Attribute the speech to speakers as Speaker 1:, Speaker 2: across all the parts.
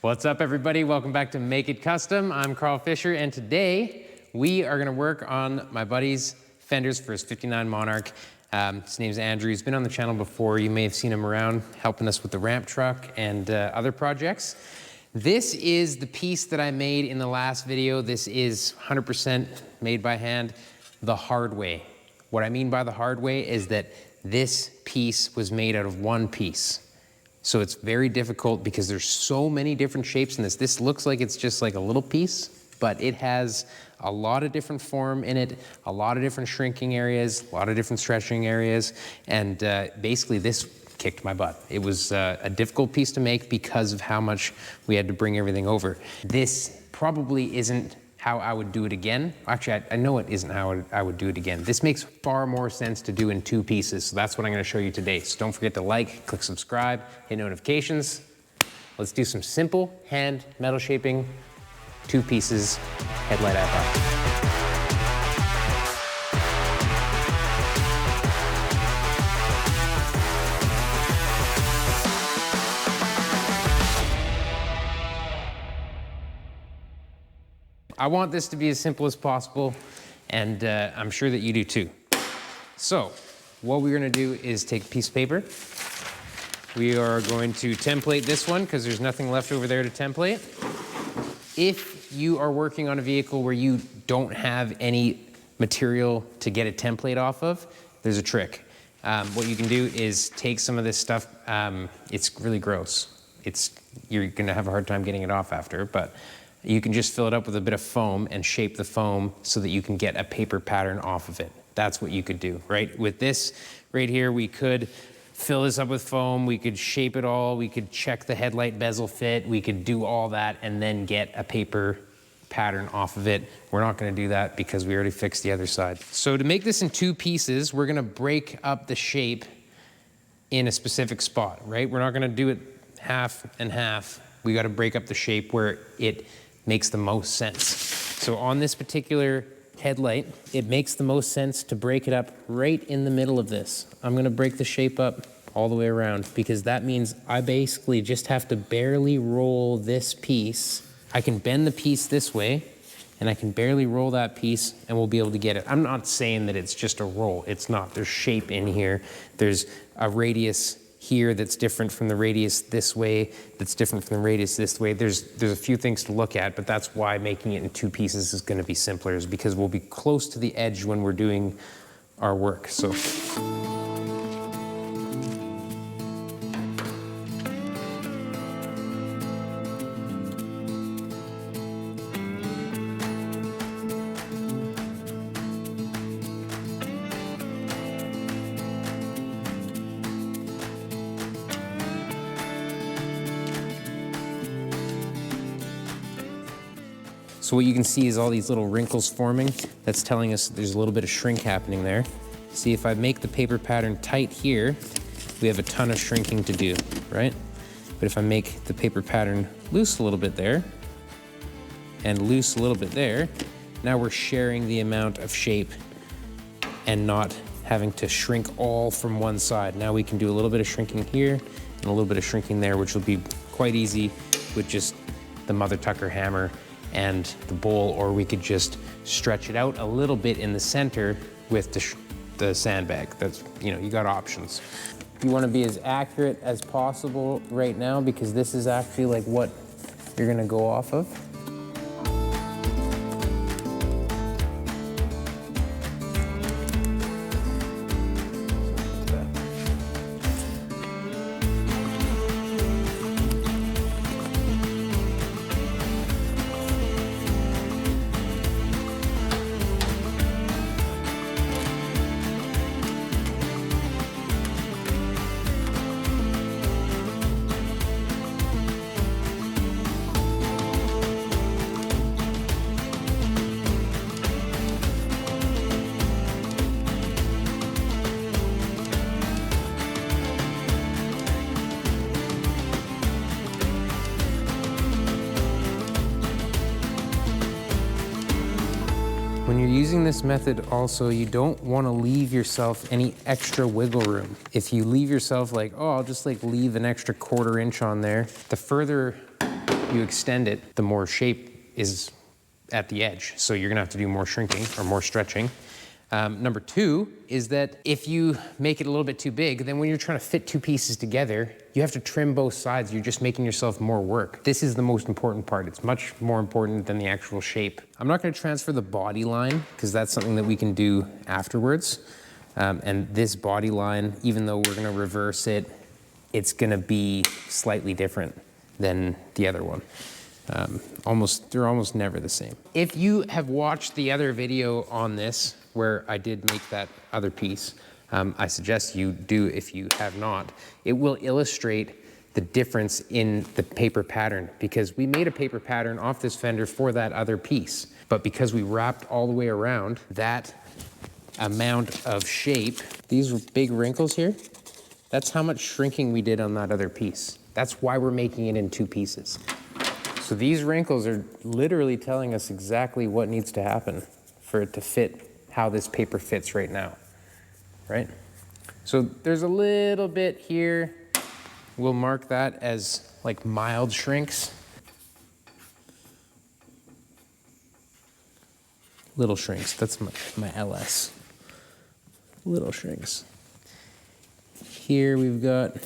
Speaker 1: What's up, everybody? Welcome back to Make It Custom. I'm Carl Fisher, and today we are gonna work on my buddy's Fenders for his 59 Monarch. His name's Andrew. He's been on the channel before. You may have seen him around helping us with the ramp truck and other projects. This is the piece that I made in the last video. This is 100% made by hand, the hard way. What I mean by the hard way is that this piece was made out of one piece. So it's very difficult because there's so many different shapes in this. This looks like it's just like a little piece, but it has a lot of different form in it, a lot of different shrinking areas, a lot of different stretching areas, and basically this kicked my butt. It was a difficult piece to make because of how much we had to bring everything over. This probably isn't how I would do it again. Actually, I know it isn't how I would do it again. This makes far more sense to do in two pieces, so that's what I'm gonna show you today. So don't forget to like, click subscribe, hit notifications. Let's do some simple hand metal shaping, two pieces, headlight eyebrow. I want this to be as simple as possible, and I'm sure that you do too. So, what we're gonna do is take a piece of paper. We are going to template this one because there's nothing left over there to template. If you are working on a vehicle where you don't have any material to get a template off of, there's a trick. What you can do is take some of this stuff. It's really gross. You're gonna have a hard time getting it off after, but you can just fill it up with a bit of foam and shape the foam so that you can get a paper pattern off of it. That's what you could do, right? With this right here, we could fill this up with foam, we could shape it all, we could check the headlight bezel fit, we could do all that and then get a paper pattern off of it. We're not gonna do that because we already fixed the other side. So to make this in two pieces, we're gonna break up the shape in a specific spot, right? We're not gonna do it half and half. We gotta break up the shape where it makes the most sense. So on this particular headlight, it makes the most sense to break it up right in the middle of this. I'm gonna break the shape up all the way around because that means I basically just have to barely roll this piece. I can bend the piece this way and I can barely roll that piece and we'll be able to get it. I'm not saying that it's just a roll. It's not. There's shape in here. There's a radius here that's different from the radius this way, that's different from the radius this way. There's a few things to look at, but that's why making it in two pieces is gonna be simpler, is because we'll be close to the edge when we're doing our work. So. So what you can see is all these little wrinkles forming. That's telling us there's a little bit of shrink happening there. See, if I make the paper pattern tight here, we have a ton of shrinking to do, right? But if I make the paper pattern loose a little bit there, and loose a little bit there, now we're sharing the amount of shape and not having to shrink all from one side. Now we can do a little bit of shrinking here and a little bit of shrinking there, which will be quite easy with just the Mother Tucker hammer and the bowl, or we could just stretch it out a little bit in the center with the sandbag. That's, you got options. You wanna be as accurate as possible right now because this is actually like what you're gonna go off of. When you're using this method also, you don't want to leave yourself any extra wiggle room. If you leave yourself like, oh, I'll just like leave an extra 1/4 inch on there, the further you extend it, the more shape is at the edge. So you're gonna have to do more shrinking or more stretching. Number two is that if you make it a little bit too big, then when you're trying to fit two pieces together, you have to trim both sides. You're just making yourself more work. This is the most important part. It's much more important than the actual shape. I'm not gonna transfer the body line because that's something that we can do afterwards. And this body line, even though we're gonna reverse it, it's gonna be slightly different than the other one. They're almost never the same. If you have watched the other video on this, where I did make that other piece, I suggest you do if you have not. It will illustrate the difference in the paper pattern, because we made a paper pattern off this Fender for that other piece. But because we wrapped all the way around, that amount of shape, these big wrinkles here, that's how much shrinking we did on that other piece. That's why we're making it in two pieces. So these wrinkles are literally telling us exactly what needs to happen for it to fit how this paper fits right now, right? So there's a little bit here. We'll mark that as like mild shrinks. Little shrinks, that's my LS. Little shrinks. Here we've got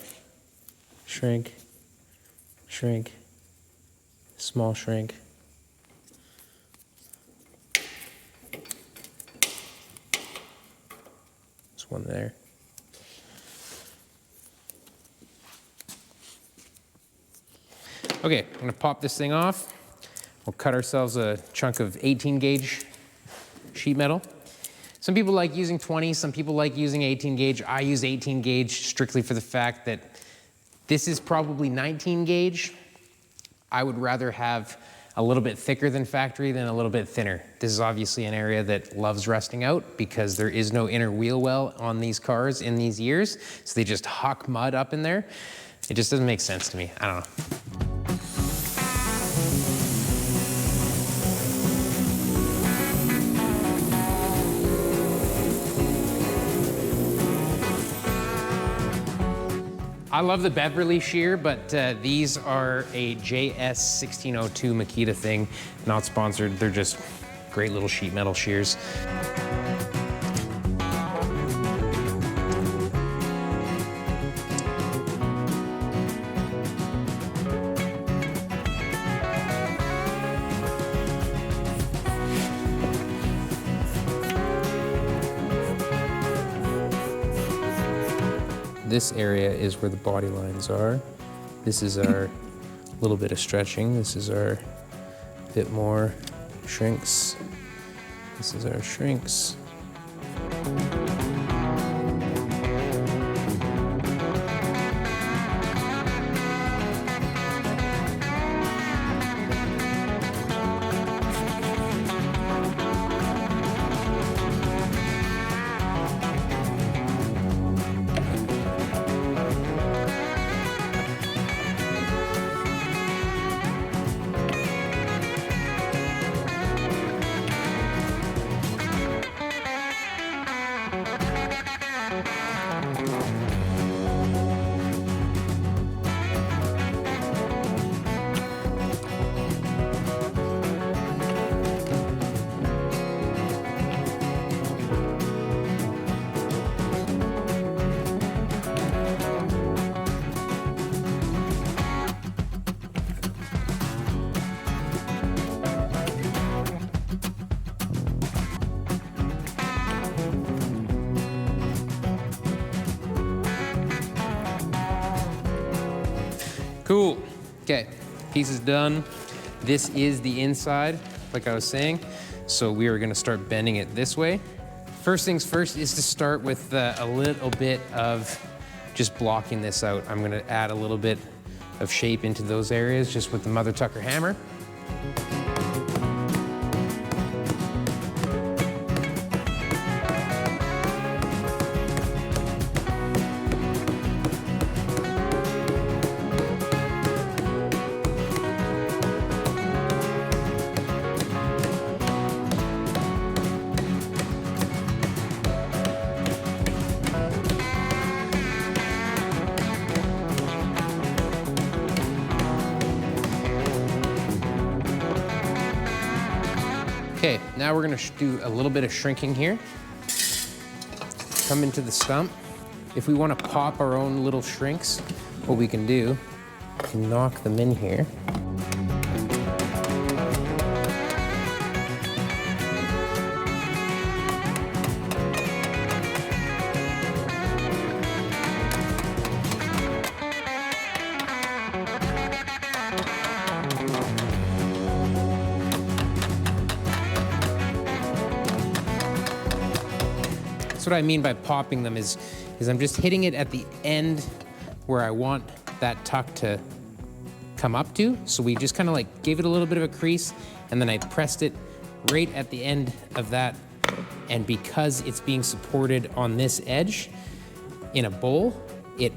Speaker 1: shrink, shrink, small shrink. There's one there. Okay, I'm gonna pop this thing off. We'll cut ourselves a chunk of 18 gauge sheet metal. Some people like using 20, some people like using 18 gauge. I use 18 gauge strictly for the fact that this is probably 19 gauge. I would rather have a little bit thicker than factory than a little bit thinner. This is obviously an area that loves rusting out because there is no inner wheel well on these cars in these years. So they just huck mud up in there. It just doesn't make sense to me. I don't know. I love the Beverly shear, but these are a JS1602 Makita thing, not sponsored. They're just great little sheet metal shears. This area is where the body lines are. This is our little bit of stretching. This is our bit more shrinks. This is our shrinks. Cool. Okay, piece is done. This is the inside, like I was saying. So we are gonna start bending it this way. First things first is to start with a little bit of just blocking this out. I'm gonna add a little bit of shape into those areas just with the Mother Tucker hammer. Okay, now we're gonna do a little bit of shrinking here. Come into the stump. If we wanna pop our own little shrinks, what we can do, we can knock them in here. What I mean by popping them is I'm just hitting it at the end where I want that tuck to come up to. So we just kind of like gave it a little bit of a crease, and then I pressed it right at the end of that. And because it's being supported on this edge in a bowl, it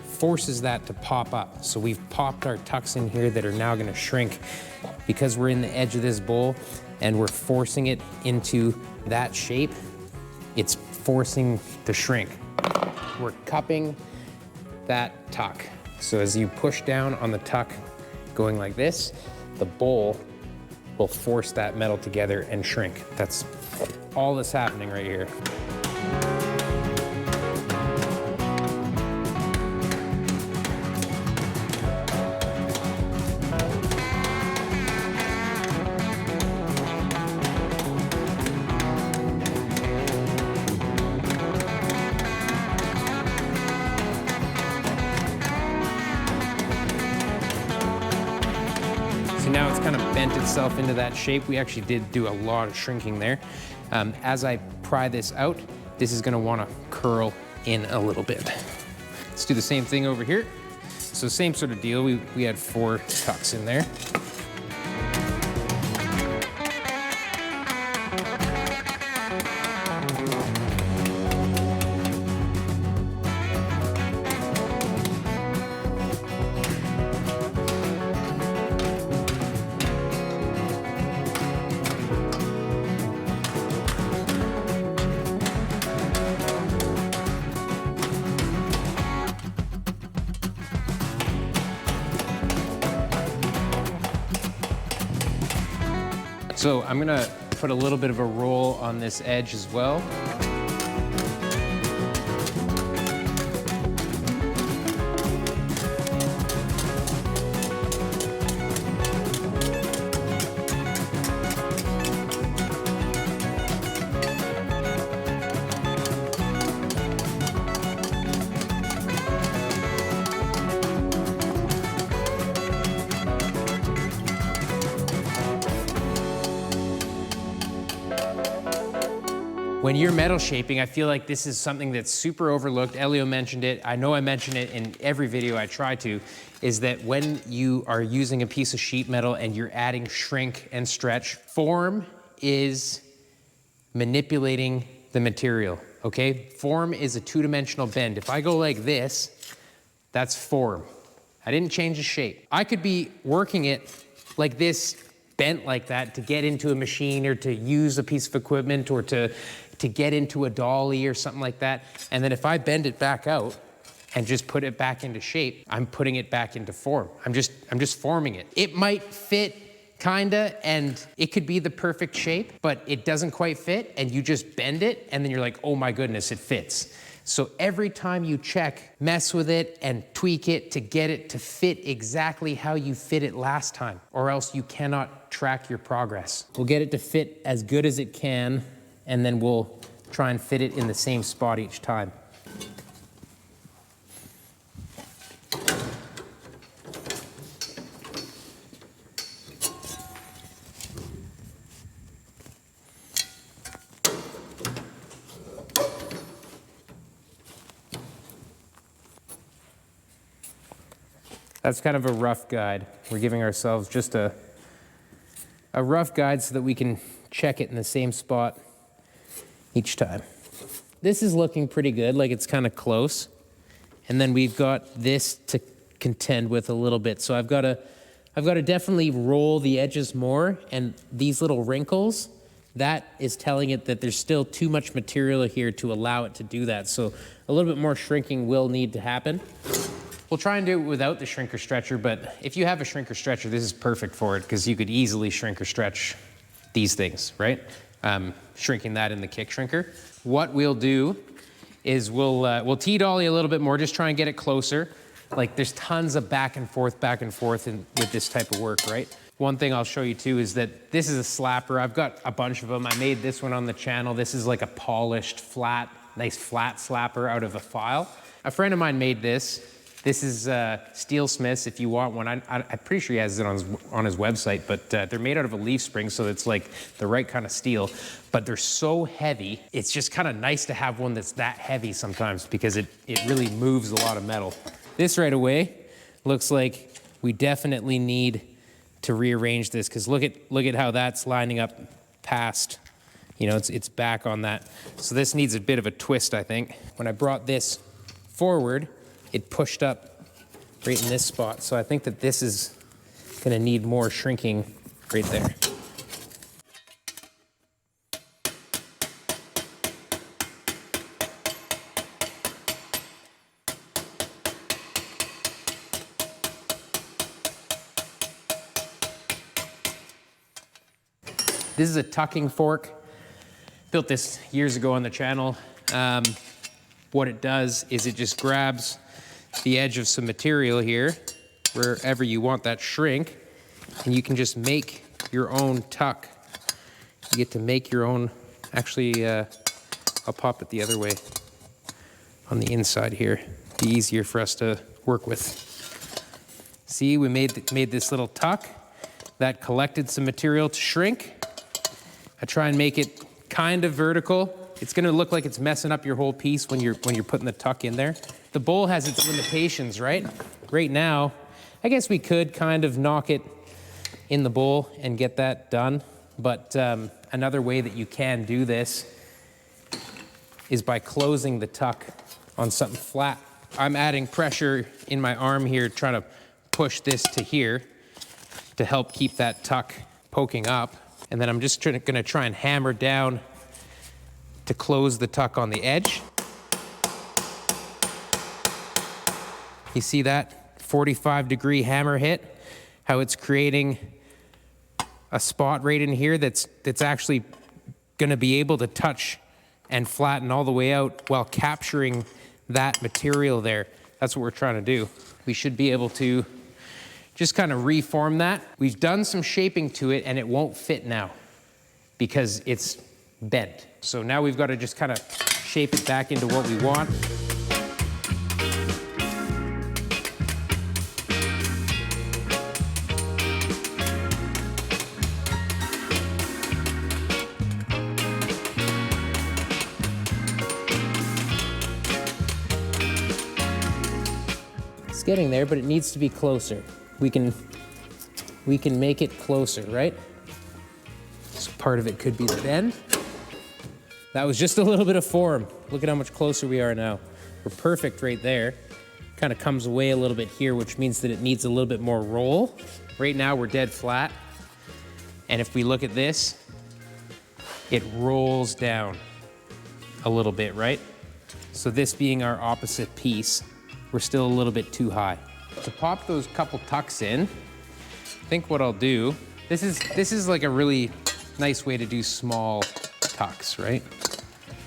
Speaker 1: forces that to pop up. So we've popped our tucks in here that are now gonna shrink because we're in the edge of this bowl and we're forcing it into that shape. It's forcing the shrink. We're cupping that tuck. So as you push down on the tuck going like this, the bowl will force that metal together and shrink. That's all that's happening right here. Now it's kind of bent itself into that shape. We actually did do a lot of shrinking there. As I pry this out, this is gonna wanna curl in a little bit. Let's do the same thing over here. So same sort of deal. We had 4 tucks in there. So I'm gonna put a little bit of a roll on this edge as well. When you're metal shaping, I feel like this is something that's super overlooked. Elio mentioned it. I know I mention it in every video I try to, is that when you are using a piece of sheet metal and you're adding shrink and stretch, form is manipulating the material, okay? Form is a 2-dimensional bend. If I go like this, that's form. I didn't change the shape. I could be working it like this, bent like that, to get into a machine or to use a piece of equipment or to get into a dolly or something like that. And then if I bend it back out and just put it back into shape, I'm putting it back into form. I'm just forming it. It might fit kinda, and it could be the perfect shape, but it doesn't quite fit, and you just bend it, and then you're like, oh my goodness, it fits. So every time you check, mess with it and tweak it to get it to fit exactly how you fit it last time, or else you cannot track your progress. We'll get it to fit as good as it can, and then we'll try and fit it in the same spot each time. That's kind of a rough guide. We're giving ourselves just a rough guide so that we can check it in the same spot each time. This is looking pretty good, like it's kind of close. And then we've got this to contend with a little bit. So I've got to definitely roll the edges more, and these little wrinkles, that is telling it that there's still too much material here to allow it to do that. So a little bit more shrinking will need to happen. We'll try and do it without the shrinker stretcher, but if you have a shrinker stretcher, this is perfect for it because you could easily shrink or stretch these things, right? Shrinking that in the kick shrinker. What we'll do is we'll T-dolly a little bit more, just try and get it closer. Like there's tons of back and forth with this type of work, right? One thing I'll show you too is that this is a slapper. I've got a bunch of them. I made this one on the channel. This is like a polished, flat, nice flat slapper out of a file. A friend of mine made this. This is Steel Smith's if you want one. I'm pretty sure he has it on his website, but they're made out of a leaf spring, so it's like the right kind of steel. But they're so heavy, it's just kind of nice to have one that's that heavy sometimes because it really moves a lot of metal. This right away looks like we definitely need to rearrange this because look at how that's lining up past, you know, it's back on that. So this needs a bit of a twist, I think. When I brought this forward, it pushed up right in this spot. So I think that this is gonna need more shrinking right there. This is a tucking fork. Built this years ago on the channel. What it does is it just grabs the edge of some material here, wherever you want that shrink, and you can just make your own tuck. You get to make your own, actually, I'll pop it the other way on the inside here. Be easier for us to work with. See, we made this little tuck that collected some material to shrink. I try and make it kind of vertical. It's gonna look like it's messing up your whole piece when you're putting the tuck in there. The bowl has its limitations, right? Right now, I guess we could kind of knock it in the bowl and get that done. But another way that you can do this is by closing the tuck on something flat. I'm adding pressure in my arm here, trying to push this to here to help keep that tuck poking up. And then I'm just gonna try and hammer down to close the tuck on the edge. You see that 45-degree hammer hit? How it's creating a spot right in here that's actually gonna be able to touch and flatten all the way out while capturing that material there. That's what we're trying to do. We should be able to just kind of reform that. We've done some shaping to it and it won't fit now because it's bent. So now we've got to just kind of shape it back into what we want. It's getting there, but it needs to be closer. We can make it closer, right? So part of it could be the bend. That was just a little bit of form. Look at how much closer we are now. We're perfect right there. Kind of comes away a little bit here, which means that it needs a little bit more roll. Right now we're dead flat. And if we look at this, it rolls down a little bit, right? So this being our opposite piece, we're still a little bit too high. To pop those couple tucks in, I think what I'll do, this is like a really nice way to do small tucks, right?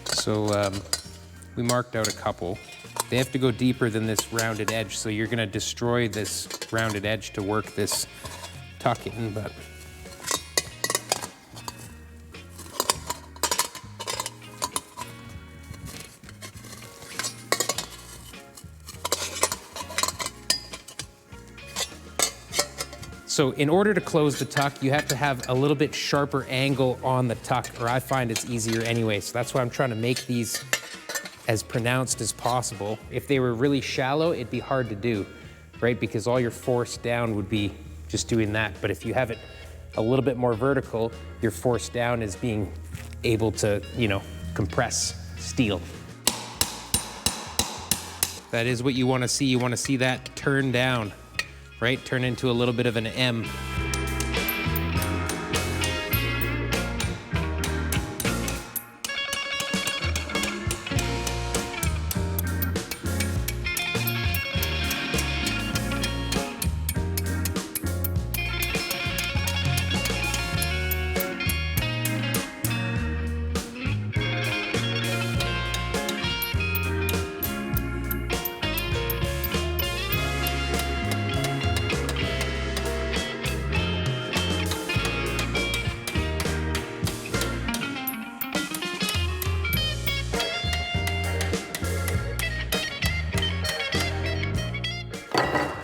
Speaker 1: So we marked out a couple. They have to go deeper than this rounded edge, so you're gonna destroy this rounded edge to work this tuck in, but so in order to close the tuck, you have to have a little bit sharper angle on the tuck, or I find it's easier anyway. So that's why I'm trying to make these as pronounced as possible. If they were really shallow, it'd be hard to do, right? Because all your force down would be just doing that. But if you have it a little bit more vertical, your force down is being able to, you know, compress steel. That is what you want to see. You want to see that turn down, right? Turn into a little bit of an M.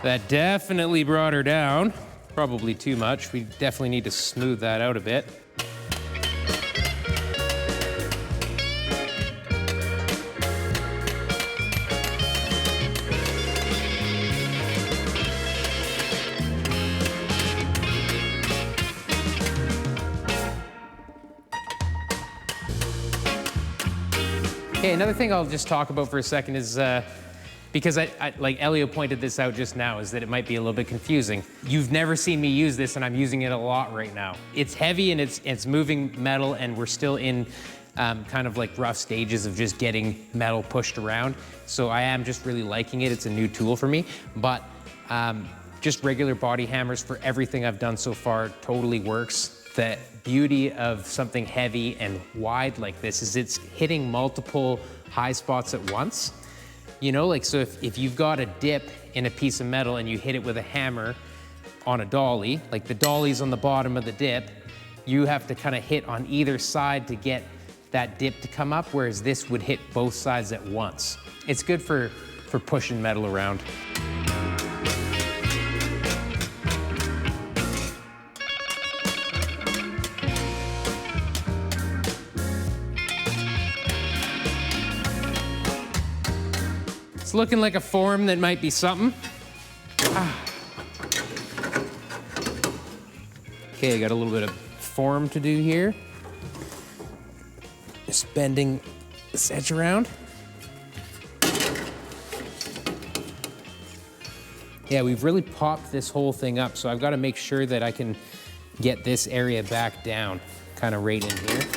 Speaker 1: That definitely brought her down. Probably too much. We definitely need to smooth that out a bit. Okay, another thing I'll just talk about for a second is, because like Elio pointed this out just now, is that it might be a little bit confusing. You've never seen me use this, and I'm using it a lot right now. It's heavy and it's moving metal, and we're still in kind of like rough stages of just getting metal pushed around. So I am just really liking it. It's a new tool for me, but just regular body hammers for everything I've done so far totally works. The beauty of something heavy and wide like this is it's hitting multiple high spots at once. You know, like, so if you've got a dip in a piece of metal and you hit it with a hammer on a dolly, like the dolly's on the bottom of the dip, you have to kind of hit on either side to get that dip to come up, whereas this would hit both sides at once. It's good for pushing metal around. It's looking like a form that might be something. Okay, I got a little bit of form to do here. Just bending this edge around. Yeah, we've really popped this whole thing up, so I've got to make sure that I can get this area back down, kind of right in here.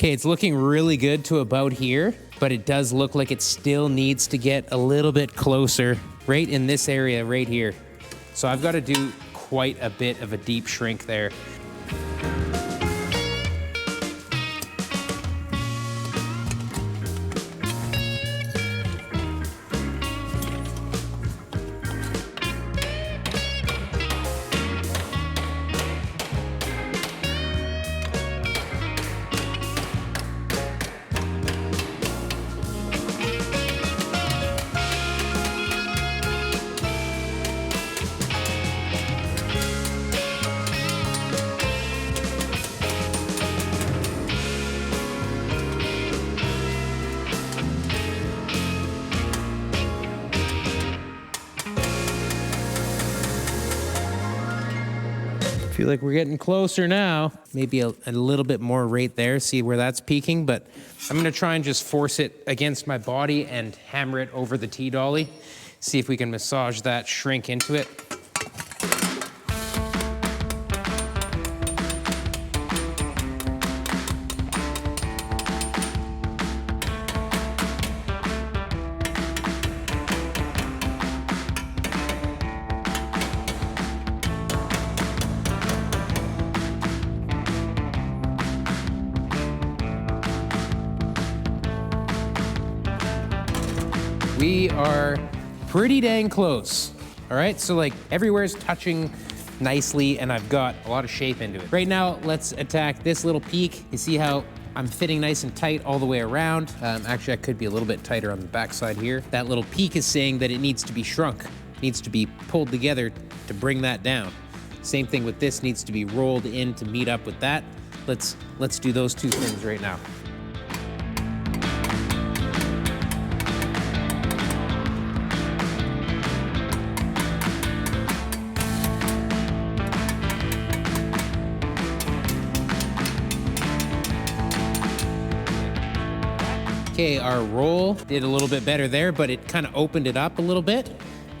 Speaker 1: Okay, it's looking really good to about here, but it does look like it still needs to get a little bit closer right in this area right here. So I've got to do quite a bit of a deep shrink there. Feel like we're getting closer now. Maybe a little bit more right there, see where that's peaking, but I'm gonna try and just force it against my body and hammer it over the T-dolly. See if we can massage that shrink into it. We are pretty dang close. All right, so like everywhere's touching nicely and I've got a lot of shape into it. Right now, let's attack this little peak. You see how I'm fitting nice and tight all the way around. Actually, I could be a little bit tighter on the backside here. That little peak is saying that it needs to be shrunk, needs to be pulled together to bring that down. Same thing with this, needs to be rolled in to meet up with that. Let's do those two things right now. Okay, our roll did a little bit better there, but it kind of opened it up a little bit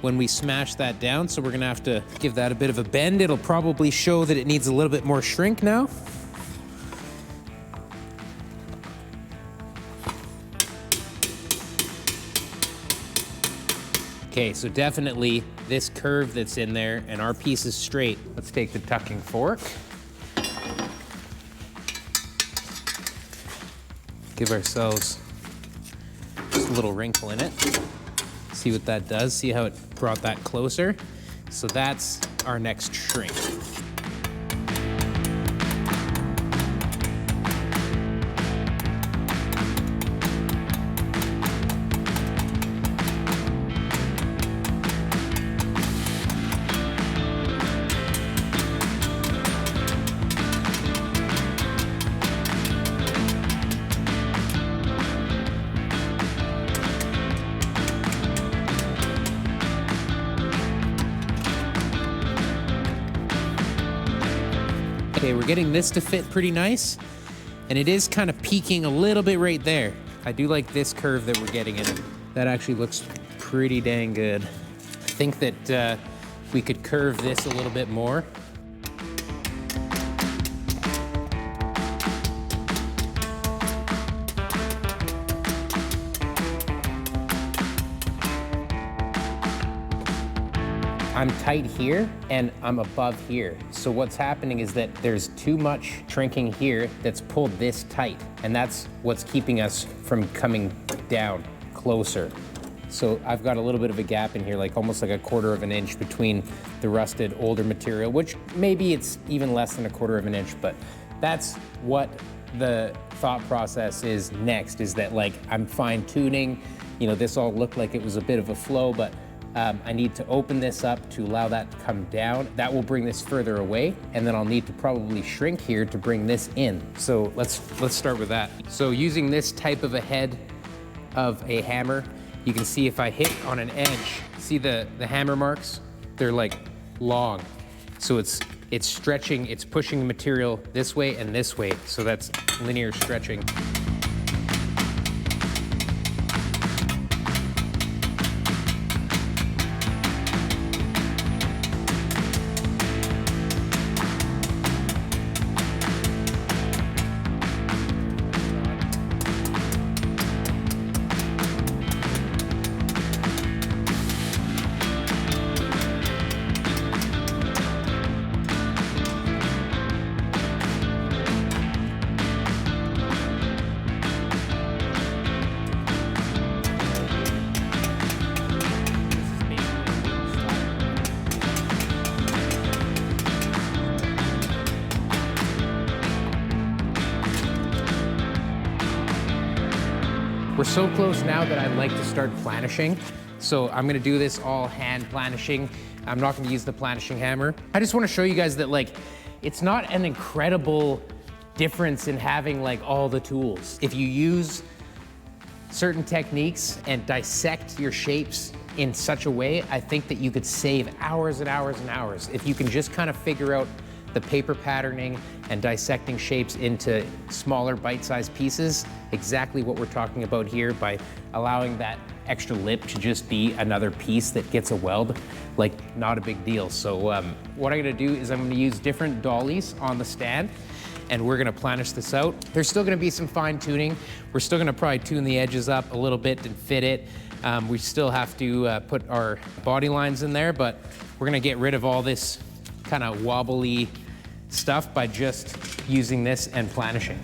Speaker 1: when we smashed that down. So we're gonna have to give that a bit of a bend. It'll probably show that it needs a little bit more shrink now. Okay, so definitely this curve that's in there and our piece is straight. Let's take the tucking fork. Give ourselves just a little wrinkle in it. See what that does. See how it brought that closer? So that's our next shrink. Okay, we're getting this to fit pretty nice, and it is kind of peaking a little bit right there. I do like this curve that we're getting in it. That actually looks pretty dang good. I think that we could curve this a little bit more. I'm tight here and I'm above here. So what's happening is that there's too much shrinking here that's pulled this tight, and that's what's keeping us from coming down closer. So I've got a little bit of a gap in here, like almost like 1/4 of an inch between the rusted older material, which maybe it's even less than 1/4 of an inch, but that's what the thought process is next, is that like I'm fine tuning, you know, this all looked like it was a bit of a flow, but I need to open this up to allow that to come down. That will bring this further away, and then I'll need to probably shrink here to bring this in. So let's start with that. So using this type of a head of a hammer, you can see if I hit on an edge, see the hammer marks? They're like long. So it's stretching, it's pushing the material this way and this way. So that's linear stretching. We're so close now that I'd like to start planishing. So I'm gonna do this all hand planishing. I'm not gonna use the planishing hammer. I just wanna show you guys that like, it's not an incredible difference in having like all the tools. If you use certain techniques and dissect your shapes in such a way, I think that you could save hours and hours and hours. If you can just kind of figure out the paper patterning and dissecting shapes into smaller bite-sized pieces, exactly what we're talking about here by allowing that extra lip to just be another piece that gets a weld, like not a big deal. So what I'm gonna do is I'm gonna use different dollies on the stand, and we're gonna planish this out. There's still gonna be some fine tuning. We're still gonna probably tune the edges up a little bit and fit it. We still have to put our body lines in there, but we're gonna get rid of all this kind of wobbly stuff by just using this and planishing.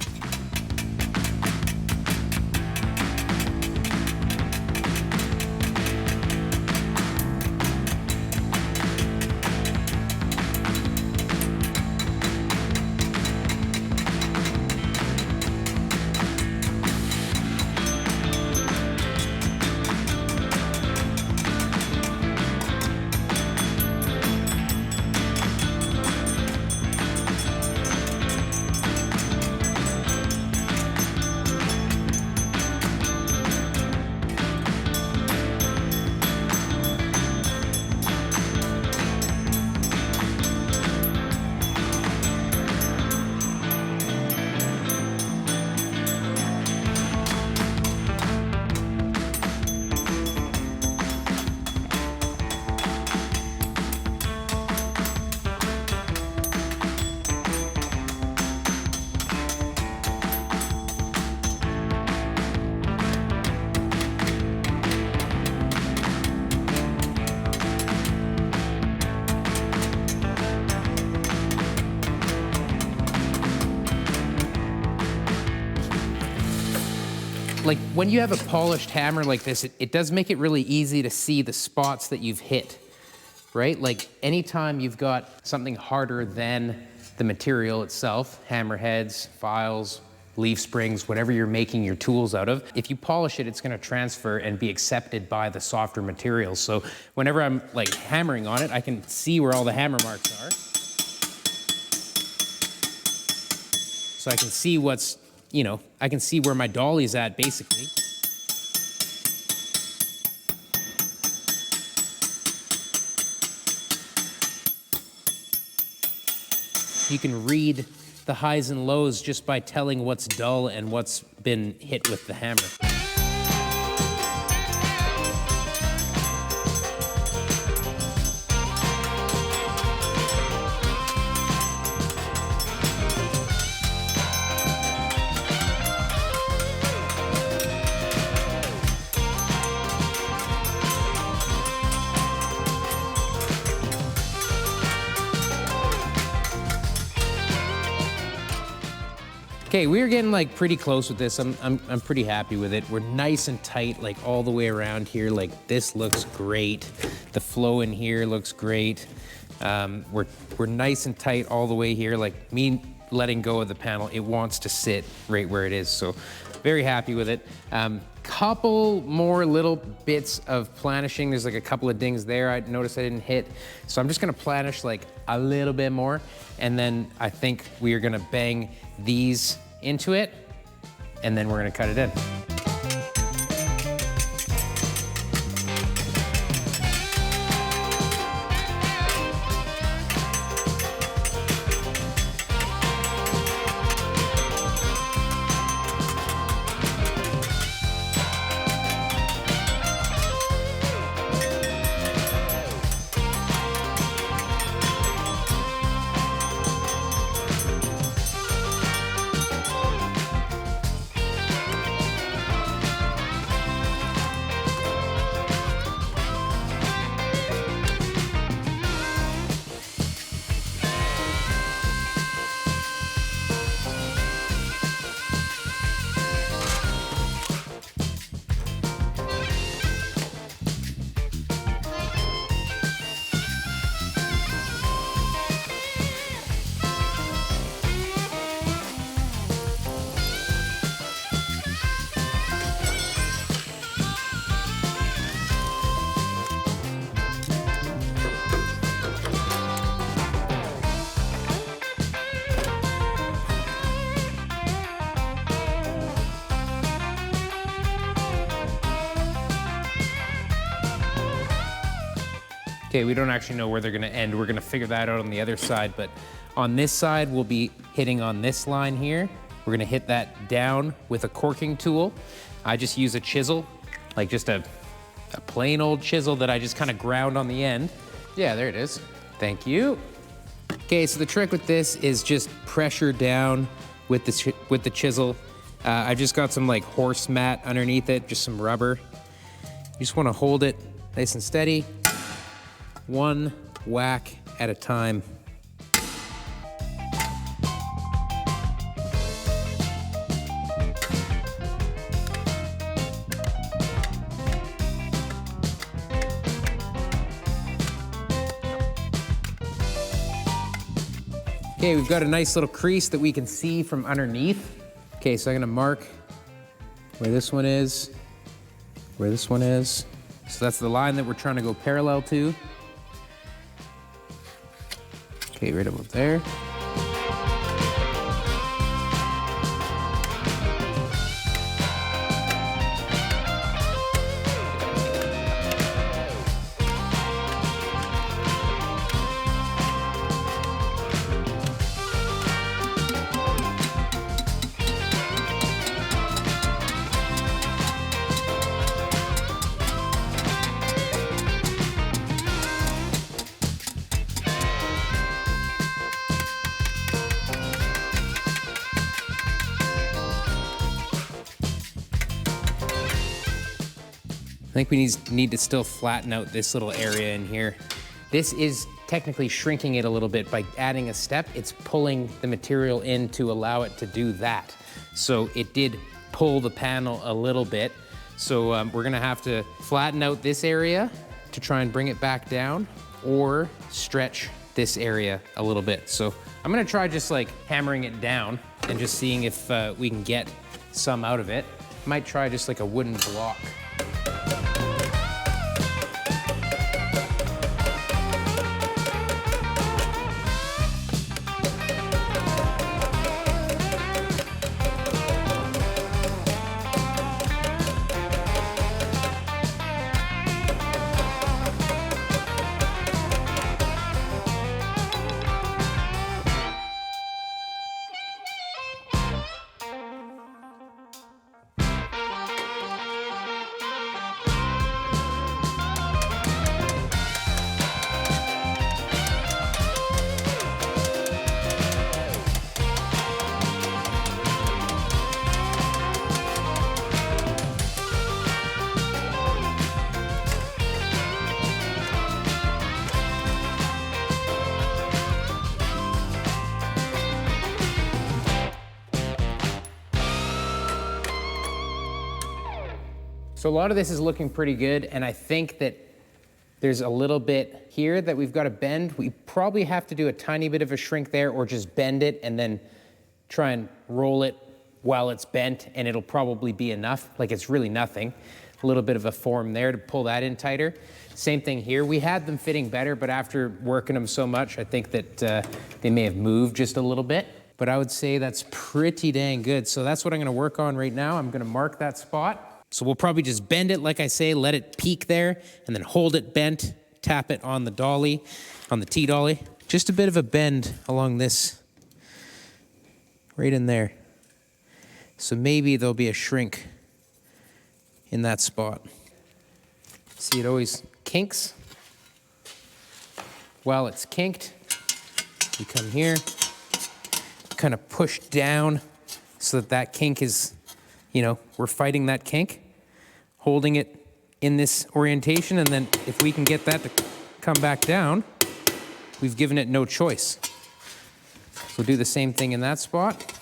Speaker 1: Like when you have a polished hammer like this, it does make it really easy to see the spots that you've hit, right? Like anytime you've got something harder than the material itself, hammer heads, files, leaf springs, whatever you're making your tools out of, if you polish it, it's gonna transfer and be accepted by the softer materials. So whenever I'm like hammering on it, I can see where all the hammer marks are. So I can see what's, you know, I can see where my dolly's at, basically. You can read the highs and lows just by telling what's dull and what's been hit with the hammer. Okay, we're getting like pretty close with this. I'm pretty happy with it. We're nice and tight, like all the way around here. Like this looks great. The flow in here looks great. We're nice and tight all the way here. Like me letting go of the panel, it wants to sit right where it is. So very happy with it. Couple more little bits of planishing. There's like a couple of dings there I noticed I didn't hit. So I'm just gonna planish like a little bit more. And then I think we are gonna bang these into it, and then we're gonna cut it in. Okay, we don't actually know where they're gonna end. We're gonna figure that out on the other side, but on this side, we'll be hitting on this line here. We're gonna hit that down with a corking tool. I just use a chisel, like just a plain old chisel that I just kind of ground on the end. Yeah, there it is. Thank you. Okay, so the trick with this is just pressure down with the chisel. I've just got some like horse mat underneath it, just some rubber. You just wanna hold it nice and steady, one whack at a time. Okay, we've got a nice little crease that we can see from underneath. Okay, so I'm gonna mark where this one is, where this one is. So that's the line that we're trying to go parallel to. Okay, right about there. I think we need to still flatten out this little area in here. This is technically shrinking it a little bit by adding a step. It's pulling the material in to allow it to do that. So it did pull the panel a little bit. So we're gonna have to flatten out this area to try and bring it back down, or stretch this area a little bit. So I'm gonna try just like hammering it down and just seeing if we can get some out of it. Might try just like a wooden block. So a lot of this is looking pretty good, and I think that there's a little bit here that we've got to bend. We probably have to do a tiny bit of a shrink there, or just bend it and then try and roll it while it's bent, and it'll probably be enough. Like, it's really nothing. A little bit of a form there to pull that in tighter. Same thing here. We had them fitting better, but after working them so much, I think that they may have moved just a little bit. But I would say that's pretty dang good. So that's what I'm gonna work on right now. I'm gonna mark that spot. So we'll probably just bend it, like I say, let it peak there, and then hold it bent, tap it on the dolly, on the T-dolly. Just a bit of a bend along this, right in there. So maybe there'll be a shrink in that spot. See, it always kinks. While it's kinked, we come here, kind of push down so that that kink is, you know, we're fighting that kink, holding it in this orientation, and then if we can get that to come back down, we've given it no choice. So we'll do the same thing in that spot.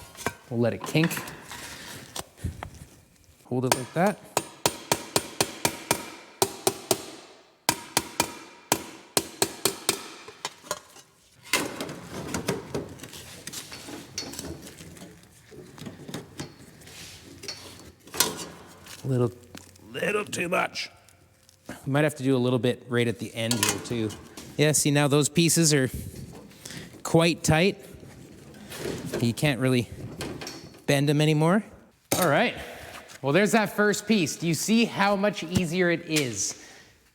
Speaker 1: We'll let it kink. Hold it like that. Little too much. We might have to do a little bit right at the end here too. Yeah, see, now those pieces are quite tight. You can't really bend them anymore. All right, well, there's that first piece. Do you see how much easier it is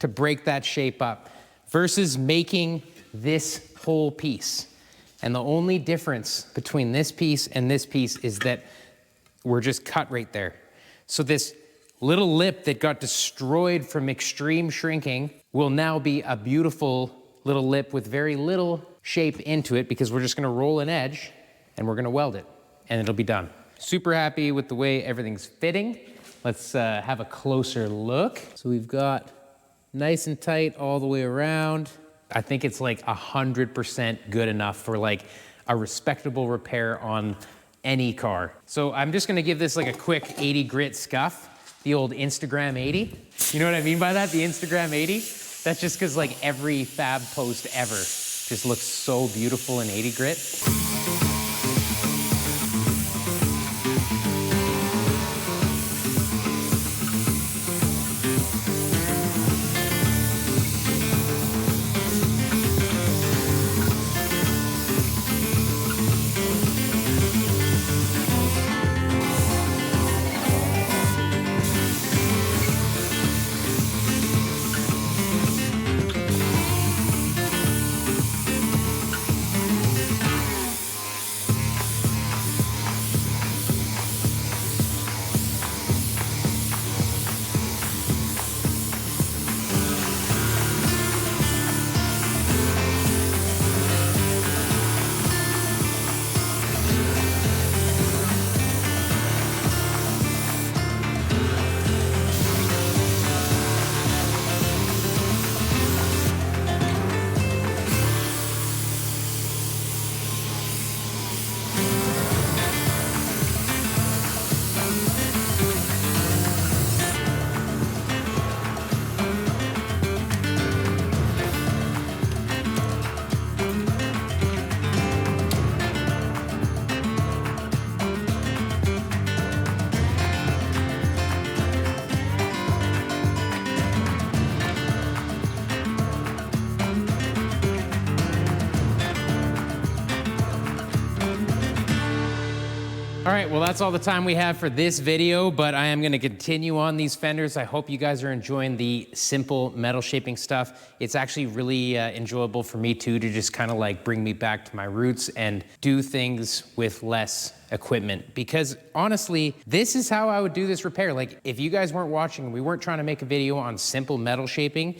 Speaker 1: to break that shape up? versus making this whole piece. And the only difference between this piece and this piece is that we're just cut right there. So this little lip that got destroyed from extreme shrinking will now be a beautiful little lip with very little shape into it, because we're just gonna roll an edge and we're gonna weld it and it'll be done. Super happy with the way everything's fitting. Let's have a closer look. So we've got nice and tight all the way around. I think it's like 100% good enough for like a respectable repair on any car. So I'm just gonna give this like a quick 80 grit scuff, the old Instagram 80. You know what I mean by that, the Instagram 80? That's just because like every fab post ever just looks so beautiful in 80 grit. All right, well, that's all the time we have for this video, but I am gonna continue on these fenders. I hope you guys are enjoying the simple metal shaping stuff. It's actually really enjoyable for me too, to just kind of like bring me back to my roots and do things with less equipment. Because honestly, this is how I would do this repair. Like if you guys weren't watching, we weren't trying to make a video on simple metal shaping,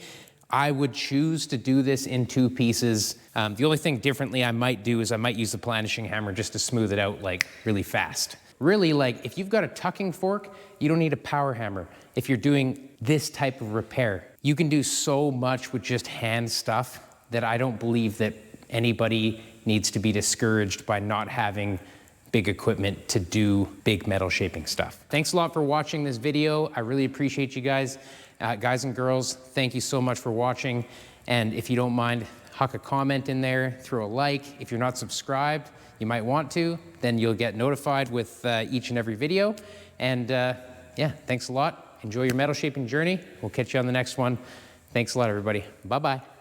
Speaker 1: I would choose to do this in 2 pieces. The only thing differently I might do is I might use the planishing hammer just to smooth it out like really fast. Really, like if you've got a tucking fork, you don't need a power hammer. If you're doing this type of repair, you can do so much with just hand stuff that I don't believe that anybody needs to be discouraged by not having big equipment to do big metal shaping stuff. Thanks a lot for watching this video. I really appreciate you guys. Guys and girls, thank you so much for watching. And if you don't mind, huck a comment in there, throw a like. If you're not subscribed, you might want to, then you'll get notified with each and every video. And yeah, thanks a lot. Enjoy your metal shaping journey. We'll catch you on the next one. Thanks a lot, everybody. Bye-bye.